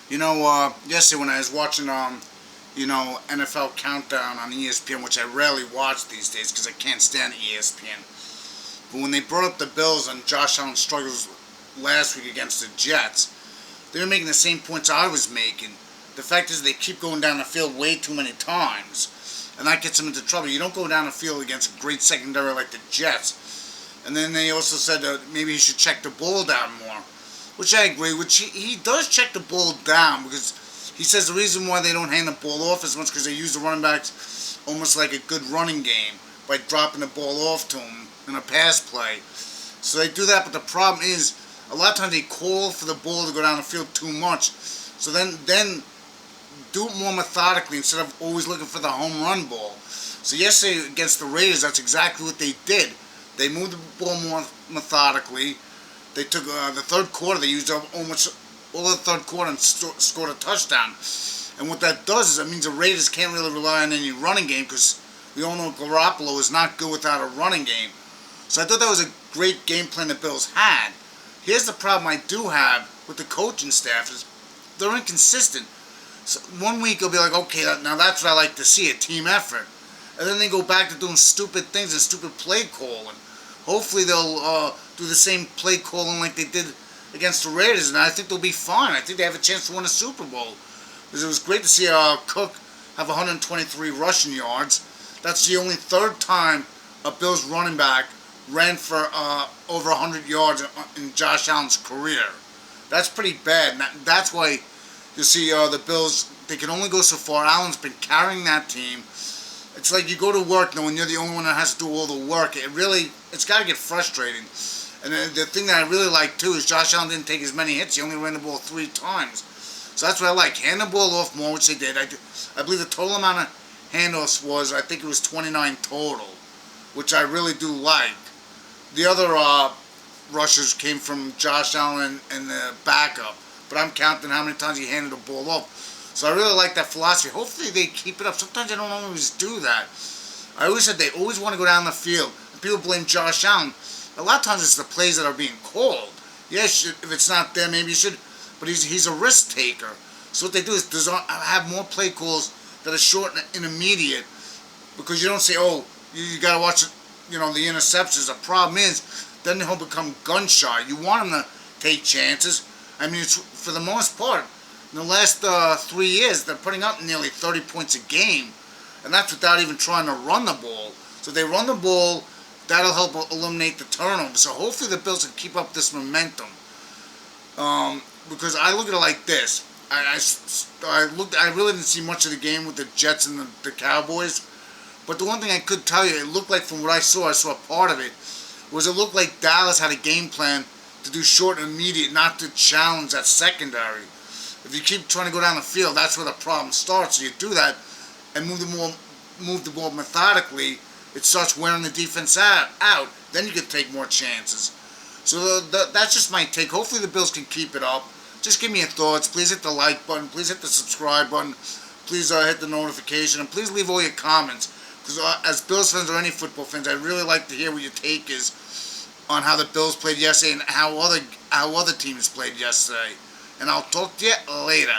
Yesterday when I was watching, NFL Countdown on ESPN, which I rarely watch these days because I can't stand ESPN. But when they brought up the Bills and Josh Allen's struggles last week against the Jets, they were making the same points I was making. The fact is they keep going down the field way too many times, and that gets them into trouble. You don't go down the field against a great secondary like the Jets. And then they also said that maybe he should check the ball down more, which I agree. Which he does check the ball down because he says the reason why they don't hand the ball off as much because they use the running backs almost like a good running game by dropping the ball off to him in a pass play. So they do that, but the problem is a lot of times they call for the ball to go down the field too much. So then do it more methodically instead of always looking for the home run ball. So yesterday against the Raiders, that's exactly what they did. They moved the ball more methodically. They took the third quarter. They used up almost all the third quarter and scored a touchdown. And what that does is it means the Raiders can't really rely on any running game because we all know Garoppolo is not good without a running game. So I thought that was a great game plan the Bills had. Here's the problem I do have with the coaching staff is they're inconsistent. So one week they'll be like, okay, now that's what I like to see, a team effort. And then they go back to doing stupid things and stupid play calling. Hopefully they'll do the same play calling like they did against the Raiders, and I think they'll be fine. I think they have a chance to win a Super Bowl. Because it was great to see Cook have 123 rushing yards. That's the only third time a Bills running back ran for over 100 yards in Josh Allen's career. That's pretty bad. That's why you see the Bills, they can only go so far. Allen's been carrying that team. It's like you go to work knowing you're the only one that has to do all the work. It's got to get frustrating. And the thing that I really like too is Josh Allen didn't take as many hits. He only ran the ball 3 times. So that's what I like. Hand the ball off more, which they did. I believe the total amount of handoffs was, I think it was 29 total, which I really do like. The other rushes came from Josh Allen and the backup. But I'm counting how many times he handed the ball off. So I really like that philosophy. Hopefully they keep it up. Sometimes they don't always do that. I always said they always want to go down the field. And people blame Josh Allen. A lot of times it's the plays that are being called. Yes, if it's not there, maybe you should. But he's a risk taker. So what they do is have more play calls that are short and immediate. Because you don't say, oh, you got to watch the interceptions. The problem is, then he'll become gun shy. You want him to take chances. I mean, it's, for the most part, in the last 3 years, they're putting up nearly 30 points a game. And that's without even trying to run the ball. So if they run the ball, that'll help eliminate the turnovers. So hopefully the Bills can keep up this momentum. Because I look at it like this. I really didn't see much of the game with the Jets and the Cowboys. But the one thing I could tell you, it looked like from what I saw part of it, was it looked like Dallas had a game plan to do short and immediate, not to challenge that secondary. If you keep trying to go down the field, that's where the problem starts. So you do that and move the ball methodically, it starts wearing the defense out. Then you can take more chances. So that's just my take. Hopefully the Bills can keep it up. Just give me your thoughts. Please hit the like button. Please hit the subscribe button. Please hit the notification. And please leave all your comments. Because as Bills fans or any football fans, I really like to hear what your take is on how the Bills played yesterday and how other teams played yesterday. And I'll talk to you later.